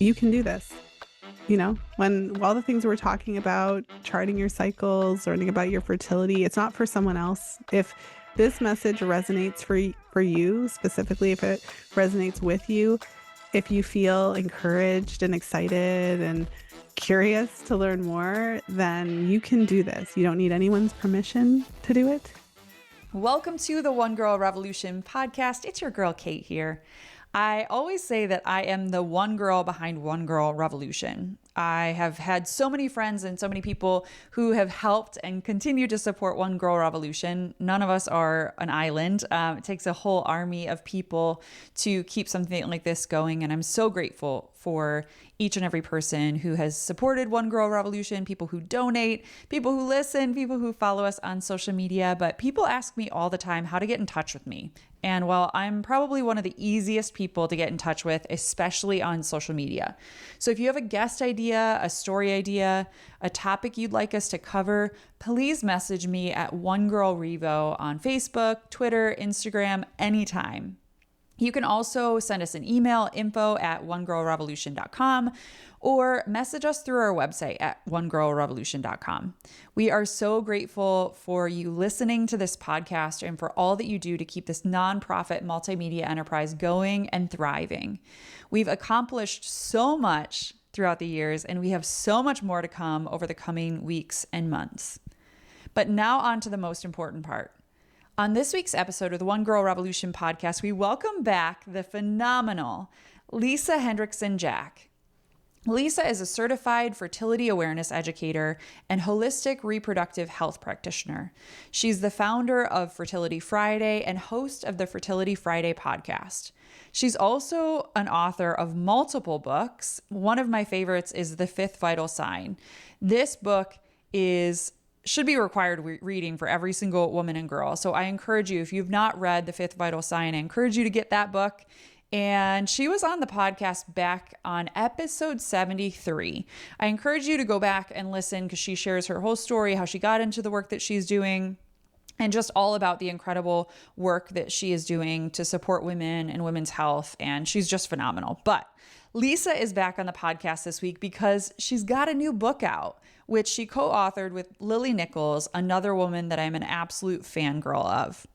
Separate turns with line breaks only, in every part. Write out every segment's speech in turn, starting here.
You can do this. When all the things we're talking about, charting your cycles, learning about your fertility, it's not for someone else. If this message resonates for you, specifically if it resonates with you, if you feel encouraged and excited and curious to learn more, then you can do this. You don't need anyone's permission to do it.
Welcome to the One Girl Revolution podcast. It's your girl, Kate, here. I always say that I am the one girl behind One Girl Revolution. I have had so many friends and so many people who have helped and continue to support One Girl Revolution. None of us are an island. It takes a whole army of people to keep something like this going. And I'm so grateful for each and every person who has supported One Girl Revolution, people who donate, people who listen, people who follow us on social media. But people ask me all the time how to get in touch with me. And while I'm probably one of the easiest people to get in touch with, especially on social media. So if you have a guest idea, a story idea, a topic you'd like us to cover, please message me at One Girl Revo on Facebook, Twitter, Instagram, anytime. You can also send us an email, info@onegirlrevolution.com, or message us through our website at onegirlrevolution.com. We are so grateful for you listening to this podcast and for all that you do to keep this nonprofit multimedia enterprise going and thriving. We've accomplished so much throughout the years, and we have so much more to come over the coming weeks and months. But now on to the most important part. On this week's episode of the One Girl Revolution podcast, we welcome back the phenomenal Lisa Hendrickson-Jack. Lisa is a certified fertility awareness educator and holistic reproductive health practitioner. She's the founder of Fertility Friday and host of the Fertility Friday podcast. She's also an author of multiple books. One of my favorites is The Fifth Vital Sign. This book should be required reading for every single woman and girl. So I encourage you, if you've not read The Fifth Vital Sign, I encourage you to get that book. And she was on the podcast back on episode 73. I encourage you to go back and listen because she shares her whole story, how she got into the work that she's doing, and just all about the incredible work that she is doing to support women and women's health. And she's just phenomenal. But Lisa is back on the podcast this week because she's got a new book out, which she co-authored with Lily Nichols, another woman that I'm an absolute fangirl of.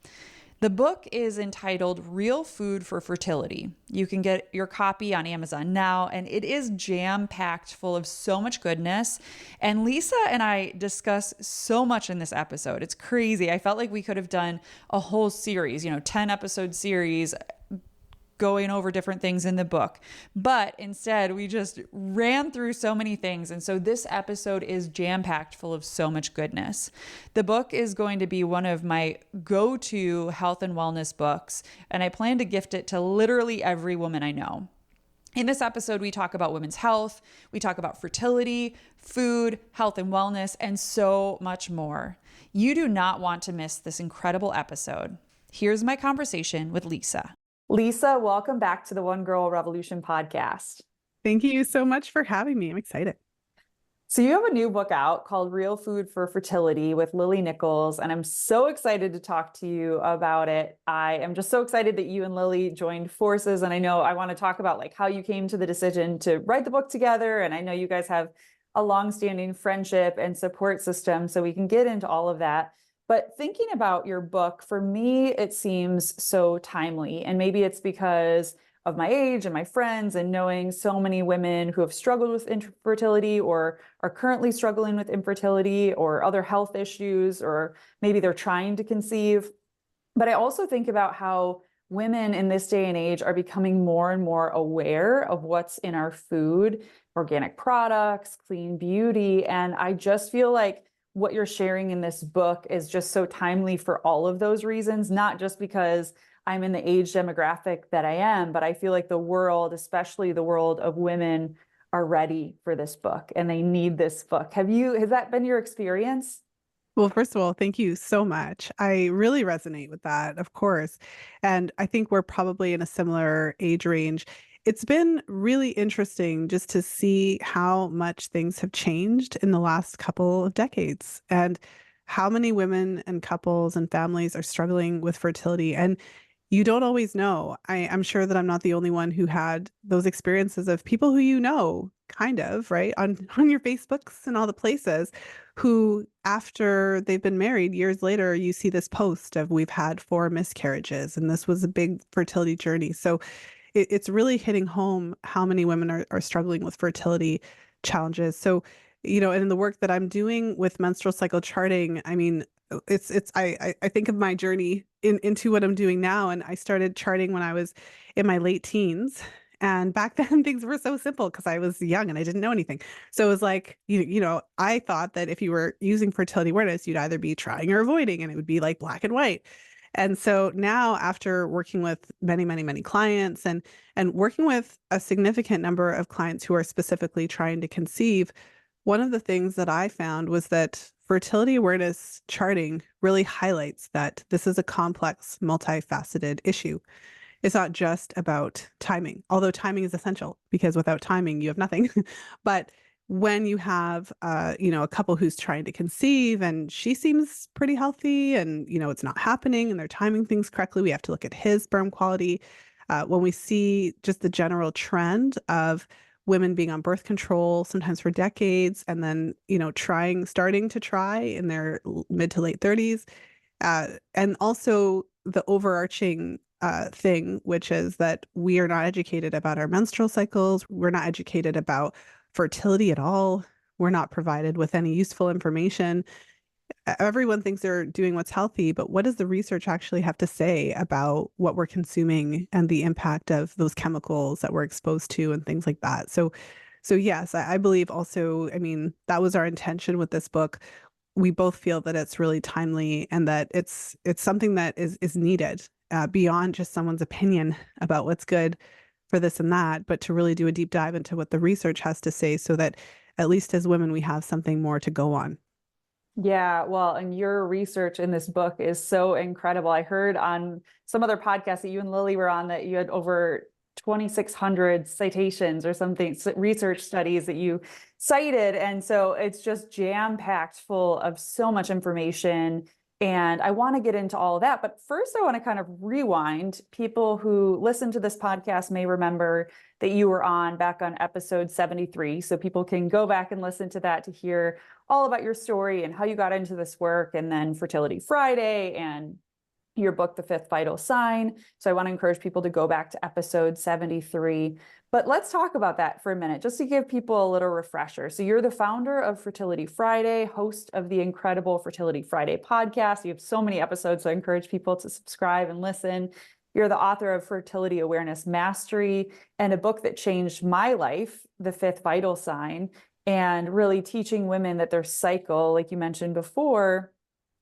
The book is entitled Real Food for Fertility. You can get your copy on Amazon now, and it is jam-packed full of so much goodness. And Lisa and I discuss so much in this episode. It's crazy. I felt like we could have done a whole series, 10-episode series going over different things in the book. But instead, we just ran through so many things. And so this episode is jam-packed full of so much goodness. The book is going to be one of my go-to health and wellness books, and I plan to gift it to literally every woman I know. In this episode, we talk about women's health, we talk about fertility, food, health and wellness, and so much more. You do not want to miss this incredible episode. Here's my conversation with Lisa. Lisa, welcome back to the One Girl Revolution podcast.
Thank you so much for having me. I'm excited.
So you have a new book out called Real Food for Fertility with Lily Nichols, and I'm so excited to talk to you about it. I am just so excited that you and Lily joined forces, and I know I want to talk about how you came to the decision to write the book together, and I know you guys have a long-standing friendship and support system, so we can get into all of that. But thinking about your book, for me, it seems so timely. And maybe it's because of my age and my friends and knowing so many women who have struggled with infertility or are currently struggling with infertility or other health issues, or maybe they're trying to conceive. But I also think about how women in this day and age are becoming more and more aware of what's in our food, organic products, clean beauty. And I just feel like what you're sharing in this book is just so timely for all of those reasons, not just because I'm in the age demographic that I am, but I feel like the world, especially the world of women, are ready for this book and they need this book. Has that been your experience?
Well, first of all, thank you so much. I really resonate with that, of course. And I think we're probably in a similar age range. It's been really interesting just to see how much things have changed in the last couple of decades and how many women and couples and families are struggling with fertility. And you don't always know. I'm sure that I'm not the only one who had those experiences of people who you know, kind of, right? On your Facebooks and all the places, who after they've been married years later, you see this post of we've had 4 miscarriages and this was a big fertility journey. So it's really hitting home how many women are struggling with fertility challenges. So, and in the work that I'm doing with menstrual cycle charting, I mean, I think of my journey into what I'm doing now. And I started charting when I was in my late teens. And back then things were so simple because I was young and I didn't know anything. So it was like, I thought that if you were using fertility awareness, you'd either be trying or avoiding, and it would be like black and white. And so now, after working with many, many, many clients and working with a significant number of clients who are specifically trying to conceive, one of the things that I found was that fertility awareness charting really highlights that this is a complex, multifaceted issue. It's not just about timing, although timing is essential because without timing, you have nothing. But when you have, a couple who's trying to conceive and she seems pretty healthy and, it's not happening and they're timing things correctly, we have to look at his sperm quality. When we see just the general trend of women being on birth control, sometimes for decades, and then, starting to try in their mid to late 30s, and also the overarching thing, which is that we are not educated about our menstrual cycles. We're not educated about fertility at all. We're not provided with any useful information. Everyone thinks they're doing what's healthy, but what does the research actually have to say about what we're consuming and the impact of those chemicals that we're exposed to and things like that? So yes, I believe also, I mean, that was our intention with this book. We both feel that it's really timely and that it's something that is needed beyond just someone's opinion about what's good for this and that, but to really do a deep dive into what the research has to say so that at least as women, we have something more to go on.
Yeah, well, and your research in this book is so incredible. I heard on some other podcast that you and Lily were on that you had over 2,600 citations or something, research studies that you cited. And so it's just jam-packed full of so much information. And I want to get into all of that. But first, I want to kind of rewind. People who listen to this podcast may remember that you were on back on episode 73. So people can go back and listen to that to hear all about your story and how you got into this work, and then Fertility Friday and your book, The Fifth Vital Sign. So I want to encourage people to go back to episode 73. But let's talk about that for a minute, just to give people a little refresher. So you're the founder of Fertility Friday, host of the incredible Fertility Friday podcast. You have so many episodes, so I encourage people to subscribe and listen. You're the author of Fertility Awareness Mastery and a book that changed my life, The Fifth Vital Sign, and really teaching women that their cycle, like you mentioned before,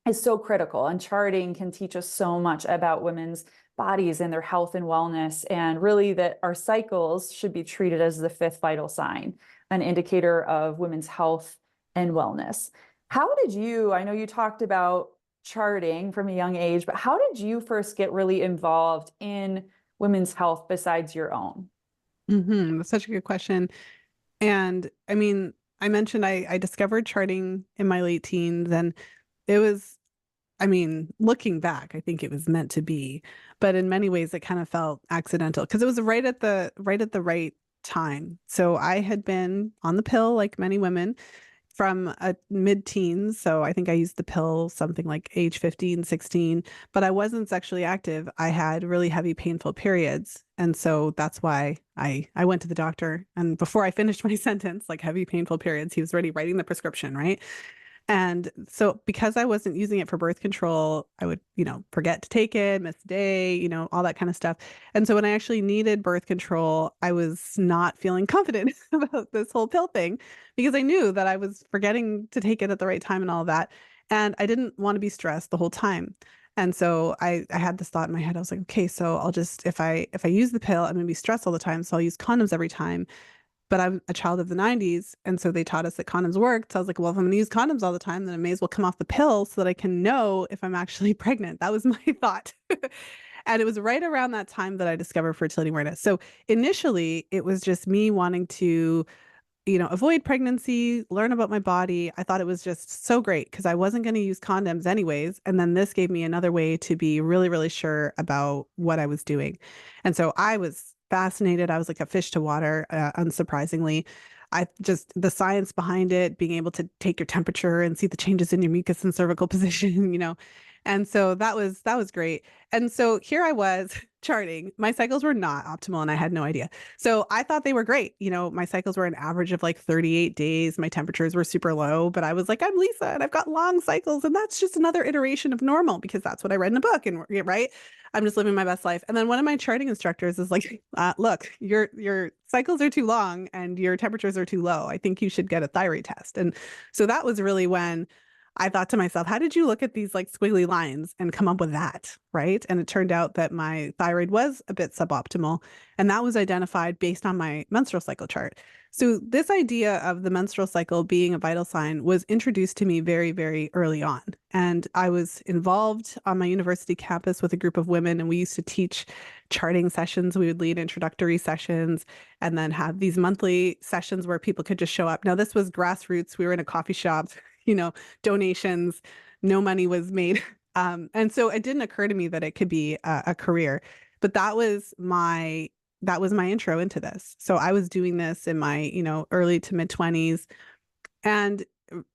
is so critical. And charting can teach us so much about women's bodies and their health and wellness, and really that our cycles should be treated as the fifth vital sign, an indicator of women's health and wellness. How did you, I know you talked about charting from a young age, but how did you first get really involved in women's health besides your own?
That's such a good question. And I mean, I mentioned I discovered charting in my late teens, and it was, I mean, looking back, I think it was meant to be, but in many ways it kind of felt accidental because it was right time. So I had been on the pill like many women from a mid-teens. So I think I used the pill something like age 15, 16, but I wasn't sexually active. I had really heavy, painful periods. And so that's why I went to the doctor. And before I finished my sentence, like heavy, painful periods, he was already writing the prescription, right? And so because I wasn't using it for birth control, I would, forget to take it, miss a day, all that kind of stuff. And so when I actually needed birth control, I was not feeling confident about this whole pill thing because I knew that I was forgetting to take it at the right time and all of that. And I didn't want to be stressed the whole time. And so I had this thought in my head. I was like, okay, so I'll just if I use the pill, I'm gonna be stressed all the time. So I'll use condoms every time. But I'm a child of the 90s, and so they taught us that condoms worked. So I was like, well, if I'm going to use condoms all the time, then I may as well come off the pill so that I can know if I'm actually pregnant. That was my thought. And it was right around that time that I discovered fertility awareness. So initially, it was just me wanting to avoid pregnancy, learn about my body. I thought it was just so great because I wasn't going to use condoms anyways. And then this gave me another way to be really, really sure about what I was doing. And so I was fascinated. I was like a fish to water, unsurprisingly. I just, the science behind it, being able to take your temperature and see the changes in your mucus and cervical position, And so that was great. And so here I was charting. My cycles were not optimal and I had no idea. So I thought they were great. My cycles were an average of like 38 days. My temperatures were super low, but I was like, I'm Lisa and I've got long cycles. And that's just another iteration of normal because that's what I read in a book. And right, I'm just living my best life. And then one of my charting instructors is like, look, your cycles are too long and your temperatures are too low. I think you should get a thyroid test. And so that was really when I thought to myself, how did you look at these like squiggly lines and come up with that? Right. And it turned out that my thyroid was a bit suboptimal. And that was identified based on my menstrual cycle chart. So this idea of the menstrual cycle being a vital sign was introduced to me very, very early on. And I was involved on my university campus with a group of women, and we used to teach charting sessions. We would lead introductory sessions and then have these monthly sessions where people could just show up. Now, this was grassroots. We were in a coffee shop, donations, no money was made. And so it didn't occur to me that it could be a career, but that was my intro into this. So I was doing this in my, early to mid 20s. And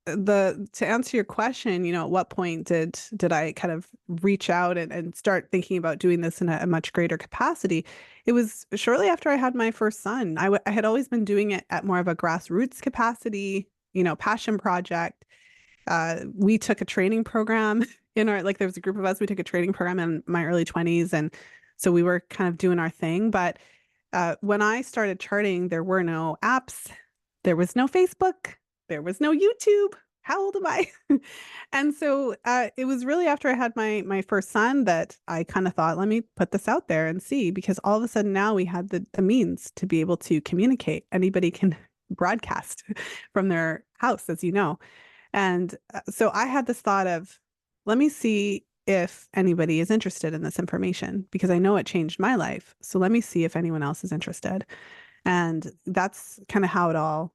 to answer your question, at what point did I kind of reach out and start thinking about doing this in a much greater capacity? It was shortly after I had my first son. I had always been doing it at more of a grassroots capacity, passion project. We took a training program there was a group of us, we took a training program in my early 20s. And so we were kind of doing our thing. But when I started charting, there were no apps, there was no Facebook, there was no YouTube. How old am I? And so it was really after I had my first son that I kind of thought, let me put this out there and see, because all of a sudden now we had the means to be able to communicate. Anybody can broadcast from their house, as you know. And so I had this thought of, let me see if anybody is interested in this information because I know it changed my life. So let me see if anyone else is interested. And that's kind of how it all,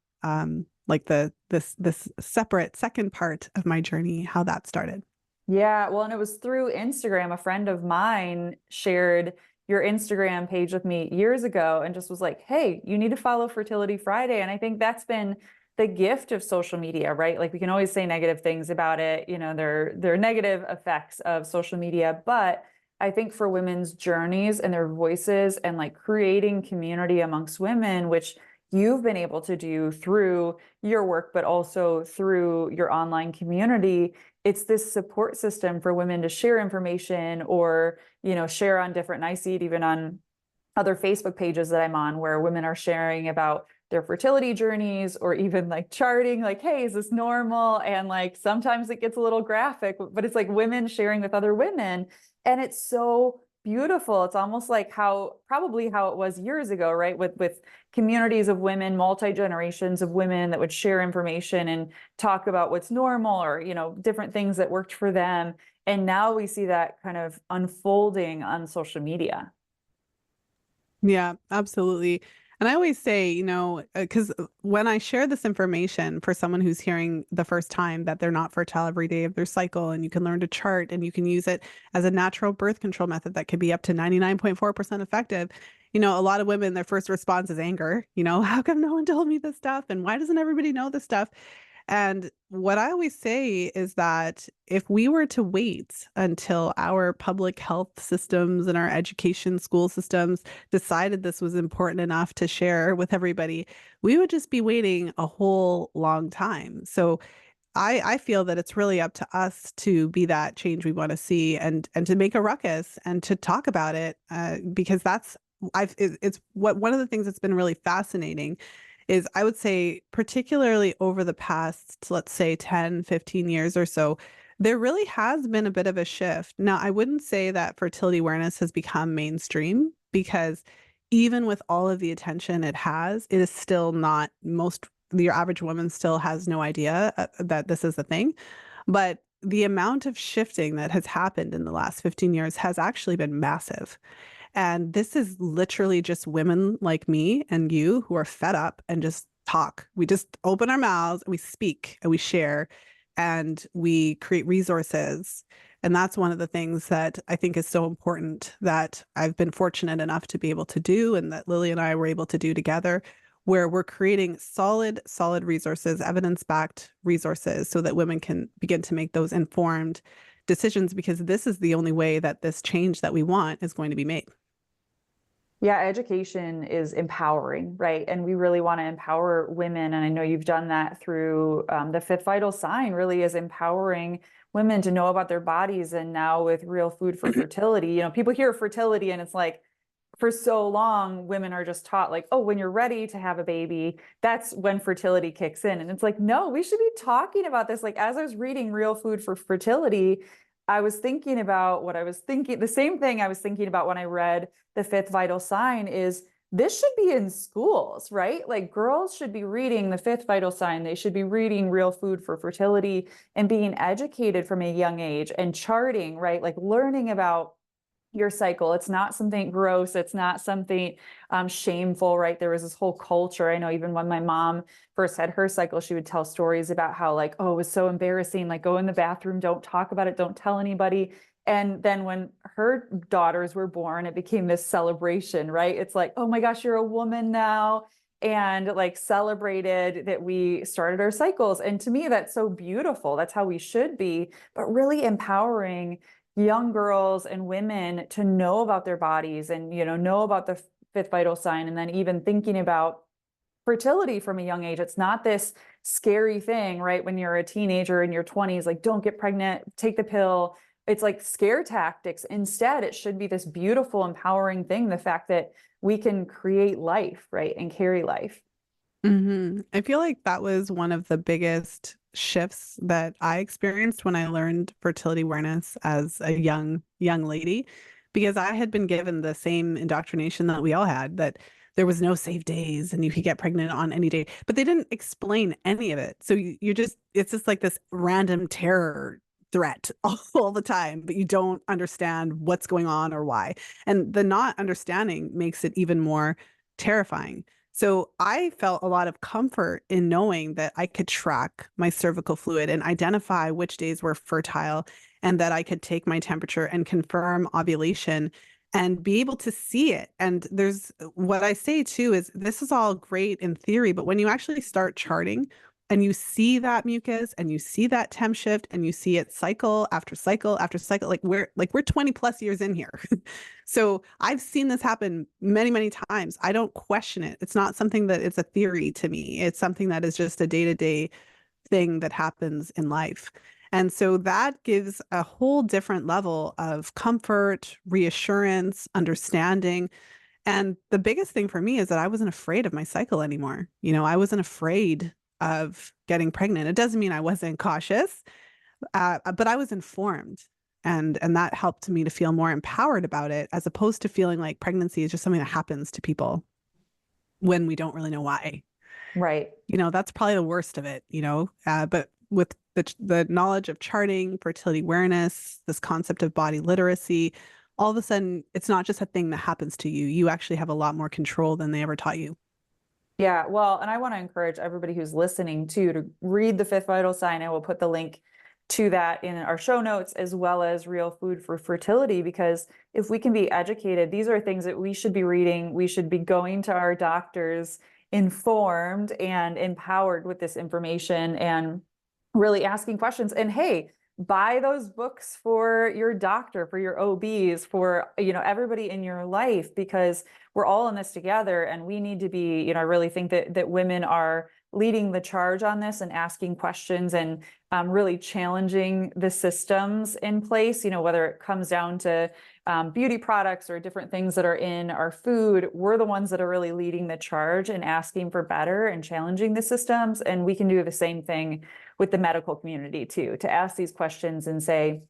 like this separate second part of my journey, how that started.
Yeah, well, and it was through Instagram. A friend of mine shared your Instagram page with me years ago and just was like, hey, you need to follow Fertility Friday. And I think that's been the gift of social media, right? Like we can always say negative things about it, there are negative effects of social media, but I think for women's journeys and their voices and like creating community amongst women, which you've been able to do through your work, but also through your online community, it's this support system for women to share information or, share on different, and I see it even on other Facebook pages that I'm on where women are sharing about their fertility journeys or even like charting, like, hey, is this normal? And like sometimes it gets a little graphic, but it's like women sharing with other women. And it's so beautiful. It's almost like probably how it was years ago, right? With communities of women, multi-generations of women that would share information and talk about what's normal or, different things that worked for them. And now we see that kind of unfolding on social media.
Yeah, absolutely. And I always say, because when I share this information for someone who's hearing the first time that they're not fertile every day of their cycle, and you can learn to chart and you can use it as a natural birth control method that could be up to 99.4% effective. A lot of women, their first response is anger. How come no one told me this stuff? And why doesn't everybody know this stuff? And what I always say is that if we were to wait until our public health systems and our education school systems decided this was important enough to share with everybody, we would just be waiting a whole long time. So I feel that it's really up to us to be that change we want to see and to make a ruckus and to talk about it because it's what one of the things that's been really fascinating is I would say, particularly over the past, let's say 10, 15 years or so, there really has been a bit of a shift. Now, I wouldn't say that fertility awareness has become mainstream because even with all of the attention it has, it is still not your average woman still has no idea that this is a thing. But the amount of shifting that has happened in the last 15 years has actually been massive. And this is literally just women like me and you who are fed up and just talk. We just open our mouths and we speak and we share and we create resources. And that's one of the things that I think is so important that I've been fortunate enough to be able to do and that Lily and I were able to do together, where we're creating solid resources, evidence-backed resources so that women can begin to make those informed decisions, because this is the only way that this change that we want is going to be made.
Yeah, education is empowering, right? And we really want to empower women. And I know you've done that through the fifth vital sign, really is empowering women to know about their bodies. And now with Real Food for Fertility, people hear fertility and it's like, for so long, women are just taught like, oh, when you're ready to have a baby, that's when fertility kicks in. And it's like, no, we should be talking about this. Like, as I was reading Real Food for Fertility, I was thinking about what I was thinking. The same thing I was thinking about when I read the fifth vital sign is this should be in schools, right? Like, girls should be reading the fifth vital sign. They should be reading Real Food for Fertility and being educated from a young age and charting, right? Like, learning about your cycle. It's not something gross. It's not something shameful, right? There was this whole culture. I know even when my mom first had her cycle, she would tell stories about how like, oh, it was so embarrassing. Like, go in the bathroom, don't talk about it, don't tell anybody. And then when her daughters were born, it became this celebration, right? It's like, oh my gosh, you're a woman now. And like celebrated that we started our cycles. And to me, that's so beautiful. That's how we should be, but really empowering young girls and women to know about their bodies and know about the fifth vital sign, and then even thinking about fertility from a young age. It's not this scary thing, right? When you're a teenager in your 20s, like, don't get pregnant, take the pill. It's like scare tactics. Instead, it should be this beautiful, empowering thing, the fact that we can create life, right, and carry life.
I feel like that was one of the biggest shifts that I experienced when I learned fertility awareness as a young lady, because I had been given the same indoctrination that we all had, that there was no safe days and you could get pregnant on any day, but they didn't explain any of it. So you're just, it's just like this random terror threat all the time, but you don't understand what's going on or why. And the not understanding makes it even more terrifying. So I felt a lot of comfort in knowing that I could track my cervical fluid and identify which days were fertile, and that I could take my temperature and confirm ovulation and be able to see it. And there's what I say too is this is all great in theory, but when you actually start charting and you see that mucus and you see that temp shift and you see it cycle after cycle after cycle, like we're 20 plus years in here. So I've seen this happen many times. I don't question it. It's not something that it's a theory to me. It's something that is just a day-to-day thing that happens in life. And so that gives a whole different level of comfort, reassurance, understanding. And the biggest thing for me is that I wasn't afraid of my cycle anymore. I wasn't afraid of getting pregnant. It doesn't mean I wasn't cautious, but I was informed. And that helped me to feel more empowered about it, as opposed to feeling like pregnancy is just something that happens to people when we don't really know why.
Right.
That's probably the worst of it, but with the knowledge of charting, fertility awareness, this concept of body literacy, all of a sudden, it's not just a thing that happens to you. You actually have a lot more control than they ever taught you.
Yeah, well, and I want to encourage everybody who's listening too to read the fifth vital sign. I will put the link to that in our show notes, as well as Real Food for Fertility, because if we can be educated, these are things that we should be reading. We should be going to our doctors informed and empowered with this information and really asking questions. And hey, buy those books for your doctor, for your OBs, for everybody in your life, because we're all in this together, and we need to be, I really think that women are leading the charge on this and asking questions and really challenging the systems in place, whether it comes down to beauty products or different things that are in our food. We're the ones that are really leading the charge and asking for better and challenging the systems. And we can do the same thing with the medical community too, to ask these questions and say,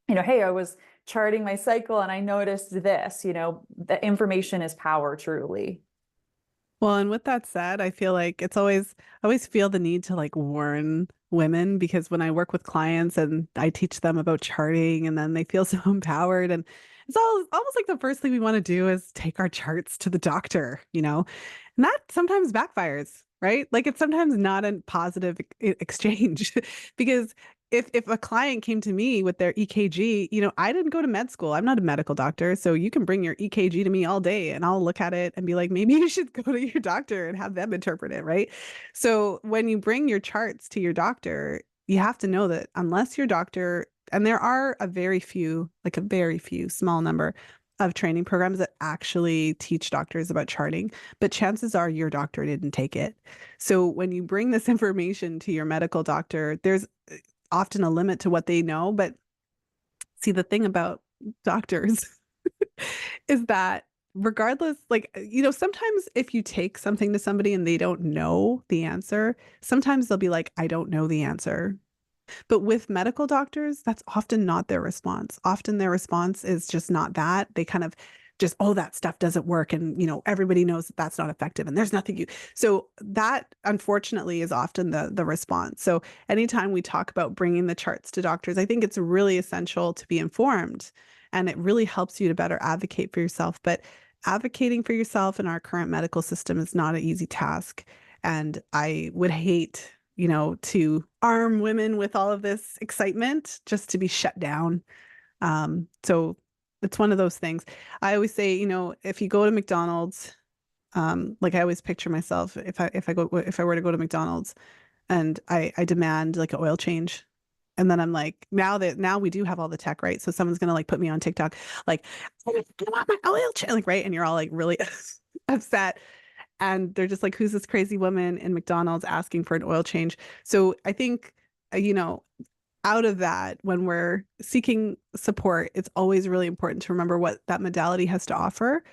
hey, I was charting my cycle and I noticed this, the information is power, truly.
Well, and with that said, I feel like I always feel the need to like warn women, because when I work with clients and I teach them about charting and then they feel so empowered, and it's almost like the first thing we want to do is take our charts to the doctor, And that sometimes backfires, right? Like it's sometimes not a positive exchange because if a client came to me with their EKG, I didn't go to med school. I'm not a medical doctor. So you can bring your EKG to me all day and I'll look at it and be like, maybe you should go to your doctor and have them interpret it, right? So when you bring your charts to your doctor, you have to know that unless your doctor, and there are a very few small number of training programs that actually teach doctors about charting, but chances are your doctor didn't take it. So when you bring this information to your medical doctor, there's often a limit to what they know. But see, the thing about doctors is that regardless, like, sometimes if you take something to somebody and they don't know the answer, sometimes they'll be like, I don't know the answer. But with medical doctors, that's often not their response. Often their response is just not that. They kind of just, oh, that stuff doesn't work. And, everybody knows that that's not effective and there's nothing you. So that unfortunately is often the response. So anytime we talk about bringing the charts to doctors, I think it's really essential to be informed and it really helps you to better advocate for yourself. But advocating for yourself in our current medical system is not an easy task. And I would hate to arm women with all of this excitement just to be shut down. So it's one of those things. I always say, if you go to McDonald's, like I always picture myself if I were to go to McDonald's and I demand like an oil change. And then I'm like, now we do have all the tech, right? So someone's gonna like put me on TikTok, like, I want my oil change, like, right? And you're all like really upset. And they're just like, who's this crazy woman in McDonald's asking for an oil change? So I think, out of that, when we're seeking support, it's always really important to remember what that modality has to offer.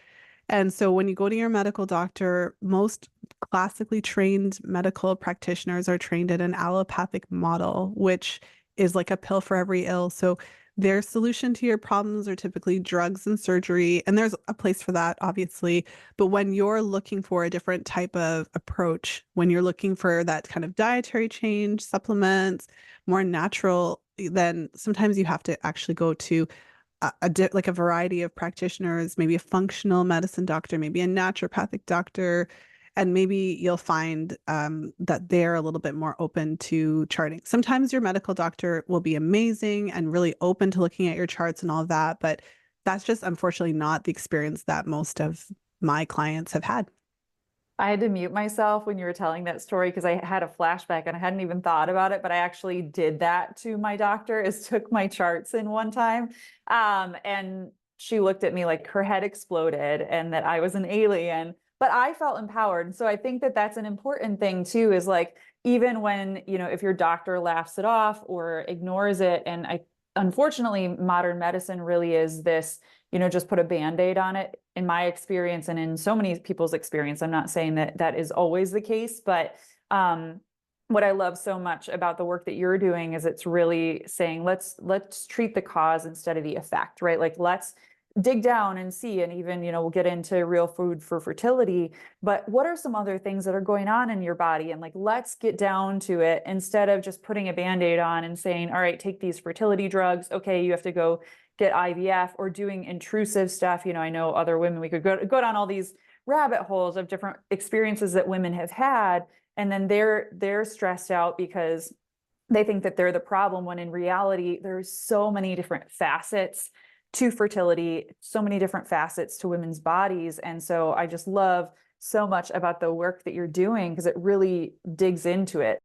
And so when you go to your medical doctor, most classically trained medical practitioners are trained in an allopathic model, which is like a pill for every ill. So their solution to your problems are typically drugs and surgery. And there's a place for that, obviously. But when you're looking for a different type of approach, when you're looking for that kind of dietary change, supplements, more natural, then sometimes you have to actually go to like a variety of practitioners, maybe a functional medicine doctor, maybe a naturopathic doctor, and maybe you'll find that they're a little bit more open to charting. Sometimes your medical doctor will be amazing and really open to looking at your charts and all of that, but that's just unfortunately not the experience that most of my clients have had.
I had to mute myself when you were telling that story because I had a flashback and I hadn't even thought about it, but I actually did that to my doctor, is took my charts in one time. And she looked at me like her head exploded and that I was an alien, but I felt empowered. So I think that that's an important thing too, is like, even when, if your doctor laughs it off or ignores it. And unfortunately, modern medicine really is this, just put a Band-Aid on it, in my experience and in so many people's experience. I'm not saying that that is always the case, but what I love so much about the work that you're doing is it's really saying, let's treat the cause instead of the effect, right? Like, let's dig down and see, and even, we'll get into real food for fertility, but what are some other things that are going on in your body? And like, let's get down to it instead of just putting a Band-Aid on and saying, all right, take these fertility drugs. Okay, you have to go get IVF, or doing intrusive stuff. I know other women, we could go down all these rabbit holes of different experiences that women have had. And then they're stressed out because they think that they're the problem, when in reality, there's so many different facets to fertility, so many different facets to women's bodies. And so I just love so much about the work that you're doing because it really digs into it.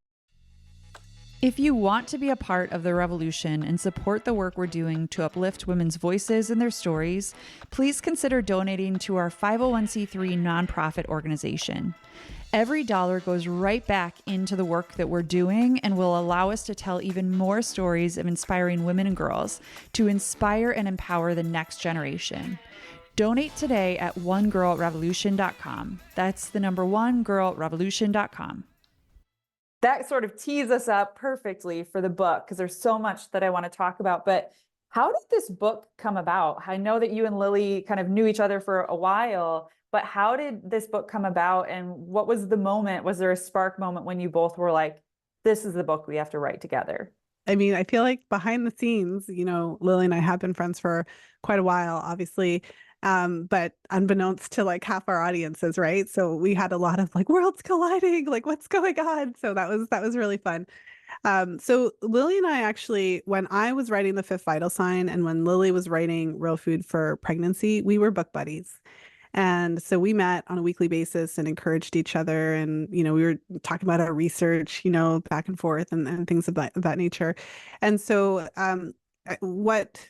If you want to be a part of the revolution and support the work we're doing to uplift women's voices and their stories, please consider donating to our 501c3 nonprofit organization. Every dollar goes right back into the work that we're doing and will allow us to tell even more stories of inspiring women and girls to inspire and empower the next generation. Donate today at onegirlrevolution.com. That's the number onegirlrevolution.com. That sort of tees us up perfectly for the book, because there's so much that I want to talk about. But how did this book come about? I know that you and Lily kind of knew each other for a while, but how did this book come about? And what was the moment? Was there a spark moment when you both were like, this is the book we have to write together?
I mean, I feel like behind the scenes, Lily and I have been friends for quite a while, obviously. But unbeknownst to like half our audiences, right? So we had a lot of like worlds colliding, like what's going on? So that was really fun. So Lily and I actually, when I was writing The Fifth Vital Sign and when Lily was writing Real Food for Pregnancy, we were book buddies. And so we met on a weekly basis and encouraged each other. And, we were talking about our research, back and forth and things of that nature. And so what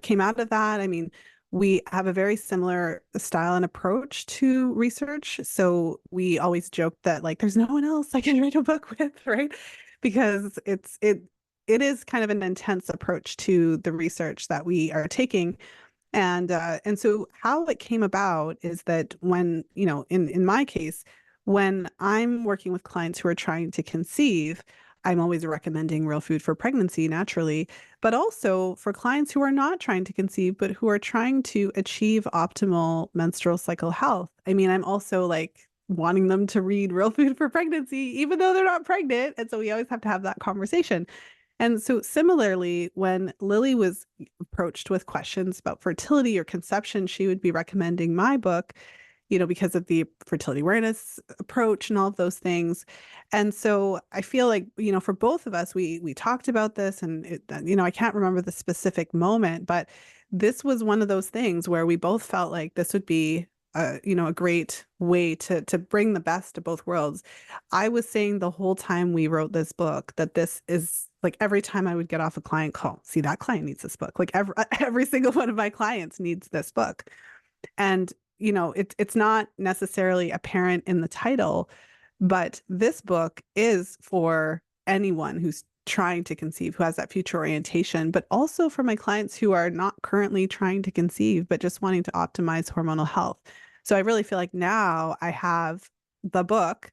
came out of that, I mean, we have a very similar style and approach to research. So we always joke that like there's no one else I can write a book with, right? Because it is kind of an intense approach to the research that we are taking. And so how it came about is that when, in my case, when I'm working with clients who are trying to conceive, I'm always recommending Real Food for Pregnancy naturally, but also for clients who are not trying to conceive, but who are trying to achieve optimal menstrual cycle health. I mean, I'm also like wanting them to read Real Food for Pregnancy, even though they're not pregnant. And so we always have to have that conversation. And so, similarly, when Lily was approached with questions about fertility or conception, she would be recommending my book, because of the fertility awareness approach and all of those things. And so, I feel like, for both of us, we talked about this, and I can't remember the specific moment, but this was one of those things where we both felt like this would be a great way to bring the best of both worlds. I was saying the whole time we wrote this book that this is like every time I would get off a client call, see that client needs this book. Like every single one of my clients needs this book. And it's not necessarily apparent in the title, but this book is for anyone who's trying to conceive, who has that future orientation, but also for my clients who are not currently trying to conceive, but just wanting to optimize hormonal health. So I really feel like now I have the book.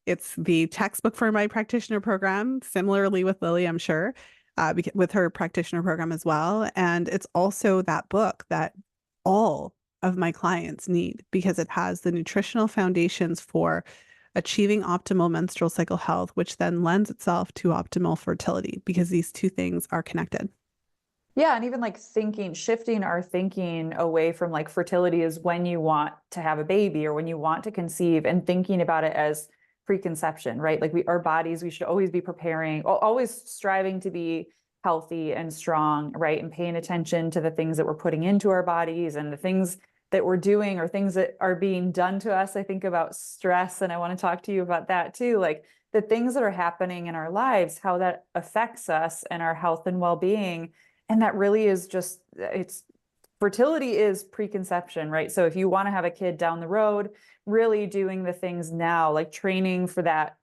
It's the textbook for my practitioner program, similarly with Lily, I'm sure, with her practitioner program as well. And it's also that book that all of my clients need because it has the nutritional foundations for achieving optimal menstrual cycle health, which then lends itself to optimal fertility because these two things are connected.
Yeah, and even like shifting our thinking away from like fertility is when you want to have a baby or when you want to conceive, and thinking about it as preconception, right? Like our bodies, we should always be preparing, always striving to be healthy and strong, right? And paying attention to the things that we're putting into our bodies and the things that we're doing or things that are being done to us. I think about stress, and I want to talk to you about that too. Like the things that are happening in our lives, how that affects us and our health and well-being. And that really is just, it's fertility is preconception, right? So if you want to have a kid down the road, really doing the things now, like training for that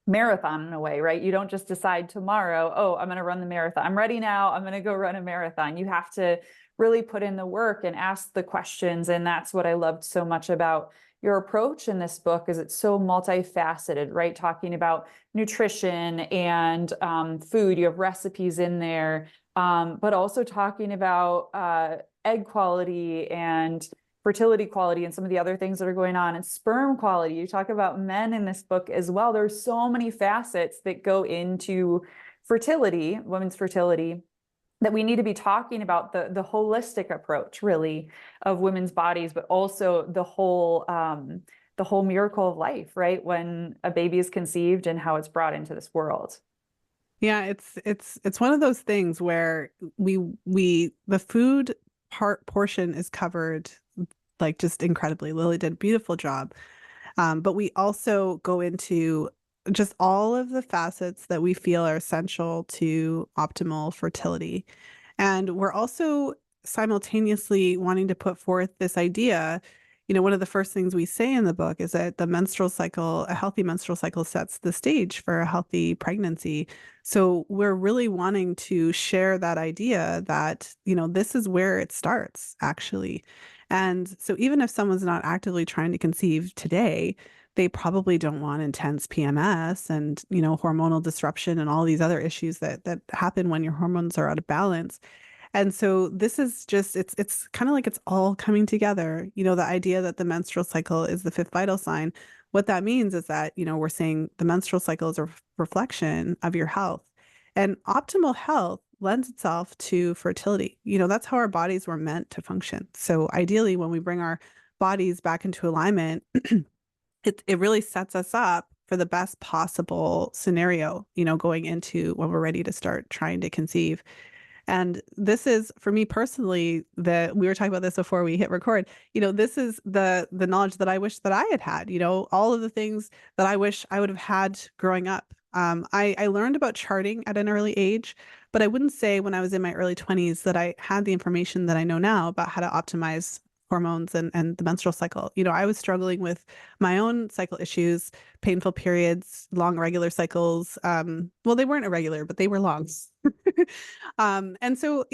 marathon in a way, right? You don't just decide tomorrow, oh, I'm going to run the marathon. I'm ready now. I'm going to go run a marathon. You have to really put in the work and ask the questions. And that's what I loved so much about your approach in this book is it's so multifaceted, right? Talking about nutrition and food. You have recipes in there, but also talking about egg quality and fertility quality and some of the other things that are going on and sperm quality. You talk about men in this book as well. There's so many facets that go into fertility, women's fertility, that we need to be talking about the holistic approach really of women's bodies, but also the whole miracle of life, right? When a baby is conceived and how it's brought into this world.
Yeah, it's one of those things where the food portion is covered like just incredibly. Lily did a beautiful job. But we also go into just all of the facets that we feel are essential to optimal fertility. And we're also simultaneously wanting to put forth this idea. One of the first things we say in the book is that the menstrual cycle, a healthy menstrual cycle sets the stage for a healthy pregnancy. So we're really wanting to share that idea that, this is where it starts, actually. And so even if someone's not actively trying to conceive today, they probably don't want intense PMS and, hormonal disruption and all these other issues that happen when your hormones are out of balance. And so this is just it's kind of like it's all coming together. The idea that the menstrual cycle is the fifth vital sign. What that means is that, we're saying the menstrual cycle is a reflection of your health. And optimal health lends itself to fertility. That's how our bodies were meant to function. So ideally, when we bring our bodies back into alignment, it really sets us up for the best possible scenario, going into when we're ready to start trying to conceive. And this is for me personally, that we were talking about this before we hit record. This is the knowledge that I wish that I had had, all of the things that I wish I would have had growing up. I learned about charting at an early age, but I wouldn't say when I was in my early 20s that I had the information that I know now about how to optimize hormones and the menstrual cycle. I was struggling with my own cycle issues, painful periods, long regular cycles. Well, they weren't irregular, but they were long. And so,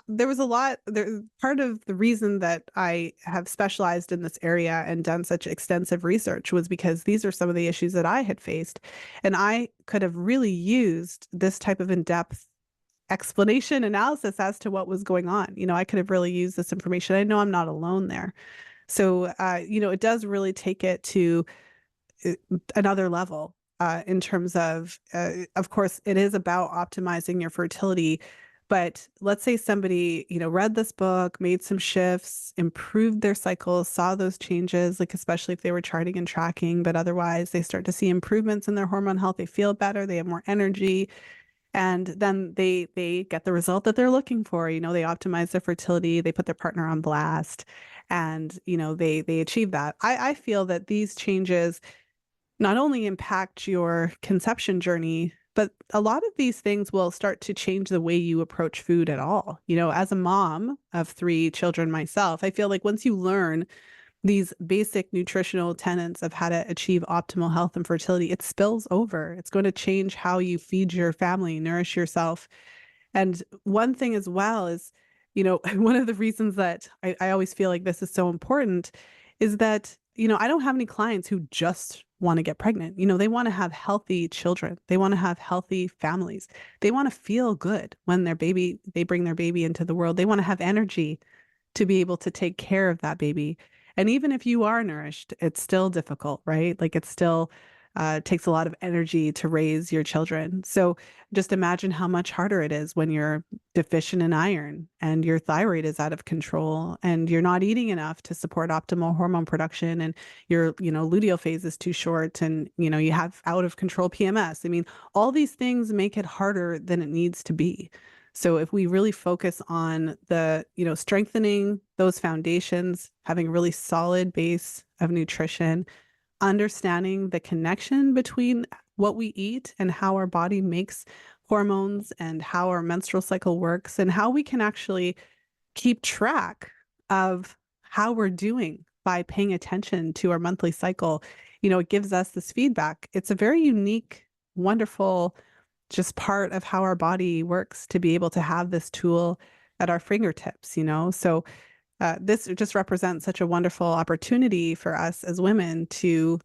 there was a lot there. Part of the reason that I have specialized in this area and done such extensive research was because these are some of the issues that I had faced. And I could have really used this type of in-depth explanation analysis as to what was going on. I could have really used this information. I know I'm not alone there. So, it does really take it to another level in terms of course, it is about optimizing your fertility. But let's say somebody, read this book, made some shifts, improved their cycles, saw those changes, like especially if they were charting and tracking, but otherwise they start to see improvements in their hormone health. They feel better, they have more energy, and then they get the result that they're looking for. They optimize their fertility, they put their partner on blast, and they achieve that. I feel that these changes not only impact your conception journey, but a lot of these things will start to change the way you approach food at all. As a mom of 3 children myself, I feel like once you learn these basic nutritional tenets of how to achieve optimal health and fertility, it spills over. It's going to change how you feed your family, nourish yourself. And one thing as well is, one of the reasons that I always feel like this is so important is that, I don't have any clients who just want to get pregnant. They want to have healthy children. They want to have healthy families. They want to feel good when they bring their baby into the world. They want to have energy to be able to take care of that baby. And even if you are nourished, it's still difficult, right? Like it still takes a lot of energy to raise your children. So just imagine how much harder it is when you're deficient in iron and your thyroid is out of control and you're not eating enough to support optimal hormone production and your, luteal phase is too short and, you have out of control PMS. I mean, all these things make it harder than it needs to be. So if we really focus on the, strengthening those foundations, having a really solid base of nutrition, understanding the connection between what we eat and how our body makes hormones and how our menstrual cycle works and how we can actually keep track of how we're doing by paying attention to our monthly cycle. It gives us this feedback. It's a very unique, wonderful, just part of how our body works to be able to have this tool at our fingertips. So this just represents such a wonderful opportunity for us as women to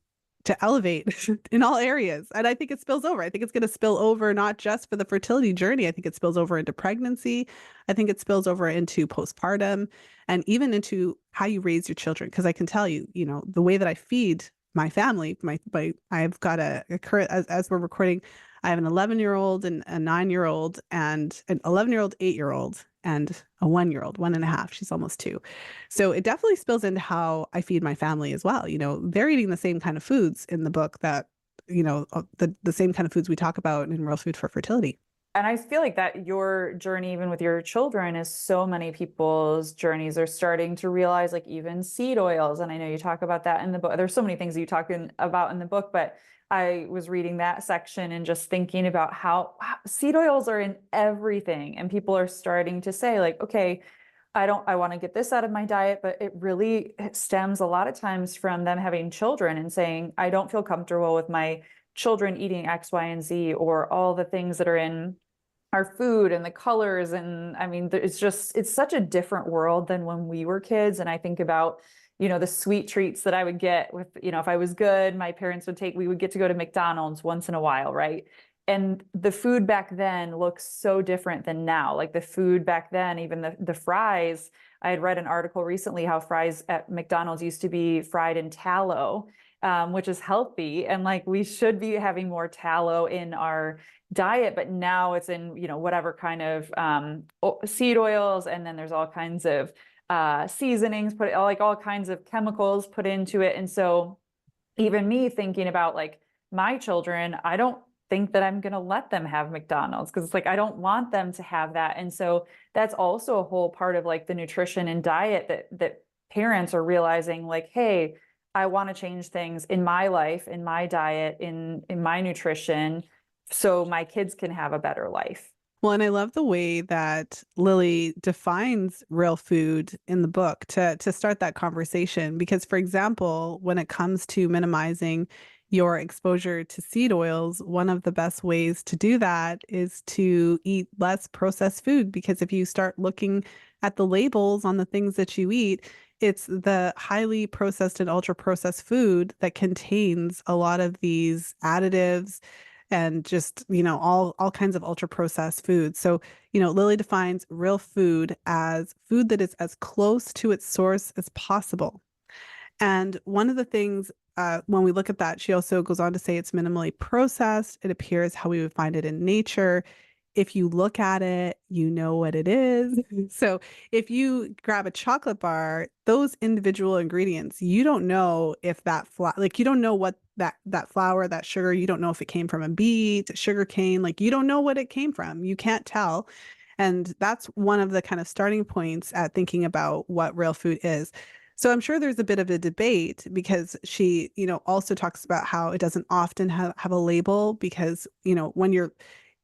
elevate in all areas. And I think it spills over. I think it's going to spill over not just for the fertility journey. I think it spills over into pregnancy. I think it spills over into postpartum and even into how you raise your children. Because I can tell you, the way that I feed my family, I've got a current, as we're recording, I have an 11-year-old and a 9-year-old and an 11-year-old, 8-year-old and a 1-year-old, 1.5. She's almost 2. So it definitely spills into how I feed my family as well. They're eating the same kind of foods in the book that, the same kind of foods we talk about in Real Food for Fertility.
And I feel like that your journey, even with your children, is so many people's journeys are starting to realize, like even seed oils. And I know you talk about that in the book. There's so many things that you talk about in the book, but I was reading that section and just thinking about how seed oils are in everything. And people are starting to say like, okay, I want to get this out of my diet, but it really stems a lot of times from them having children and saying, I don't feel comfortable with my children eating X, Y, and Z, or all the things that are in our food and the colors. And I mean, it's such a different world than when we were kids. And I think about, the sweet treats that I would get with, if I was good, my parents we would get to go to McDonald's once in a while, right? And the food back then looks so different than now. Like the food back then, even the fries, I had read an article recently how fries at McDonald's used to be fried in tallow. which is healthy. And like we should be having more tallow in our diet, but now it's in, whatever kind of seed oils. And then there's all kinds of seasonings, all kinds of chemicals put into it. And so even me thinking about like my children, I don't think that I'm going to let them have McDonald's because it's like I don't want them to have that. And so that's also a whole part of like the nutrition and diet that parents are realizing like, hey, I want to change things in my life, in my diet, in my nutrition so my kids can have a better life.
Well, and I love the way that Lily defines real food in the book to start that conversation. Because, for example, when it comes to minimizing your exposure to seed oils, one of the best ways to do that is to eat less processed food. Because if you start looking at the labels on the things that you eat, it's the highly processed and ultra processed food that contains a lot of these additives and just, all kinds of ultra processed foods. So, Lily defines real food as food that is as close to its source as possible. And one of the things when we look at that, she also goes on to say it's minimally processed. It appears how we would find it in nature. If you look at it, you know what it is. So if you grab a chocolate bar, those individual ingredients, you don't know if that like you don't know what that flour, that sugar, you don't know if it came from a beet, sugar cane, like you don't know what it came from. You can't tell. And that's one of the kind of starting points at thinking about what real food is. So I'm sure there's a bit of a debate because she, also talks about how it doesn't often have a label because, when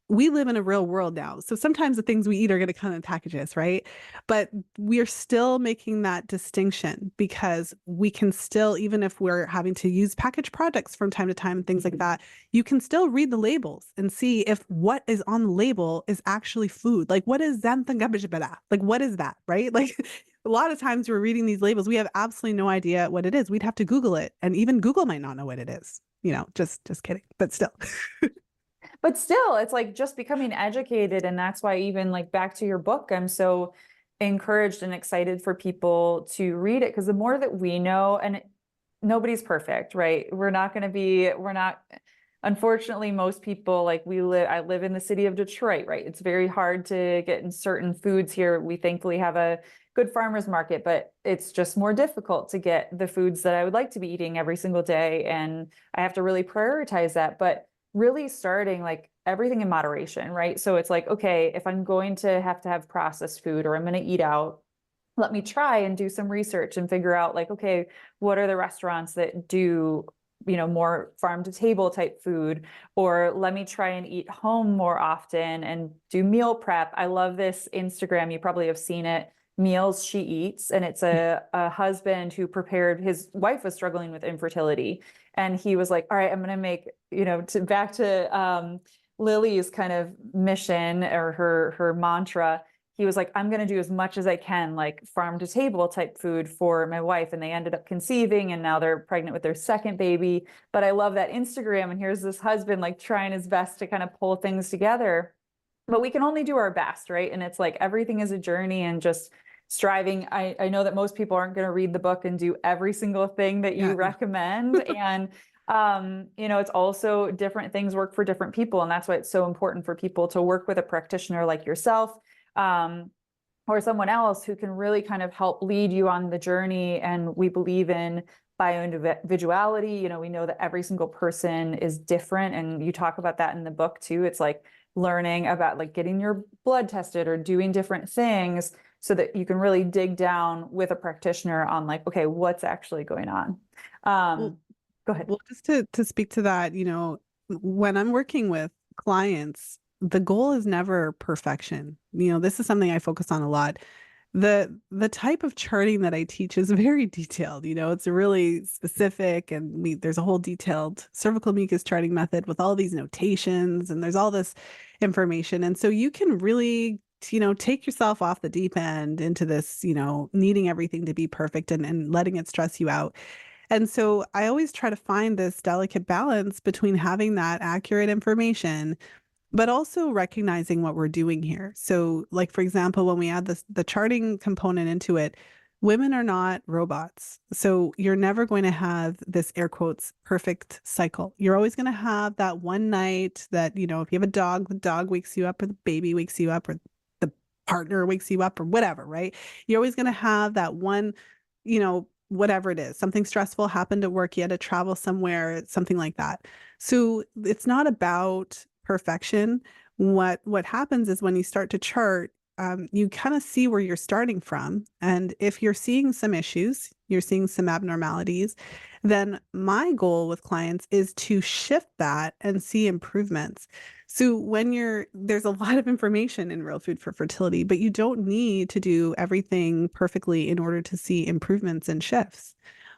we live in a real world now. So sometimes the things we eat are going to come in packages, right? But we're still making that distinction because we can still, even if we're having to use packaged products from time to time and things like that, you can still read the labels and see if what is on the label is actually food. Like what is xanthogabijabada? Like what is that, right? Like a lot of times we're reading these labels, we have absolutely no idea what it is. We'd have to Google it, and even Google might not know what it is. Just kidding, but still.
But still, it's like just becoming educated. And that's why, even like back to your book, I'm so encouraged and excited for people to read it because the more that we know, and nobody's perfect, right? We're not, unfortunately, most people I live in the city of Detroit, right? It's very hard to get in certain foods here. We thankfully have a good farmers market, but it's just more difficult to get the foods that I would like to be eating every single day. And I have to really prioritize that. But really starting like everything in moderation, right? So it's like, okay, if I'm going to have processed food or I'm going to eat out, let me try and do some research and figure out like, okay, what are the restaurants that do, more farm to table type food, or let me try and eat home more often and do meal prep. I love this Instagram. You probably have seen it. Meals She Eats. And it's a husband who prepared, his wife was struggling with infertility. And he was like, all right, I'm going to make, back to Lily's kind of mission or her mantra. He was like, I'm going to do as much as I can, like farm to table type food for my wife. And they ended up conceiving and now they're pregnant with their second baby. But I love that Instagram. And here's this husband like trying his best to kind of pull things together. But we can only do our best, right? And it's like everything is a journey and just striving. I know that most people aren't going to read the book and do every single thing that you
Yeah.
recommend. And it's also different things work for different people. And that's why it's so important for people to work with a practitioner like yourself, or someone else who can really kind of help lead you on the journey. And we believe in bioindividuality. We know that every single person is different. And you talk about that in the book too. It's like learning about like getting your blood tested or doing different things so that you can really dig down with a practitioner on like, okay, what's actually going on.
Well,
Go ahead.
well, just to speak to that, when I'm working with clients, the goal is never perfection. This is something I focus on a lot. The type of charting that I teach is very detailed. It's really specific, and there's a whole detailed cervical mucus charting method with all these notations, and there's all this information. And so you can really, take yourself off the deep end into this, needing everything to be perfect and letting it stress you out. And so I always try to find this delicate balance between having that accurate information but also recognizing what we're doing here. So, like for example, when we add the charting component into it, Women are not robots. So you're never going to have this air quotes perfect cycle. You're always going to have that one night that, if you have a dog, the dog wakes you up or the baby wakes you up or the partner wakes you up or whatever, right? You're always going to have that one, whatever it is, something stressful happened at work, you had to travel somewhere, something like that. So it's not about perfection. What happens is when you start to chart, you kind of see where you're starting from. And if you're seeing some issues, you're seeing some abnormalities, then my goal with clients is to shift that and see improvements. So there's a lot of information in Real Food for Fertility, but you don't need to do everything perfectly in order to see improvements and shifts.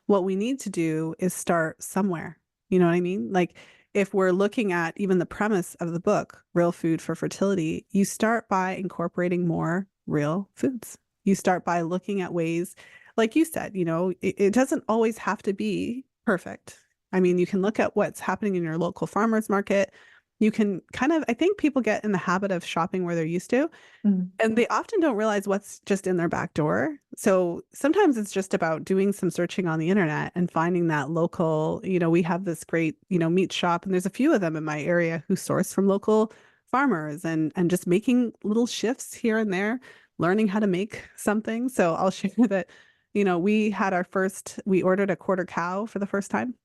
What we need to do is start somewhere. You know what I mean? Like, if we're looking at even the premise of the book, Real Food for Fertility, you start by incorporating more real foods. You start by looking at ways, like you said, it doesn't always have to be perfect. I mean, you can look at what's happening in your local farmers market. You can I think people get in the habit of shopping where they're used to.
Mhm.
And they often don't realize what's just in their back door. So sometimes it's just about doing some searching on the internet and finding that local, we have this great, meat shop, and there's a few of them in my area who source from local farmers and just making little shifts here and there, learning how to make something. So I'll share that, we ordered a quarter cow for the first time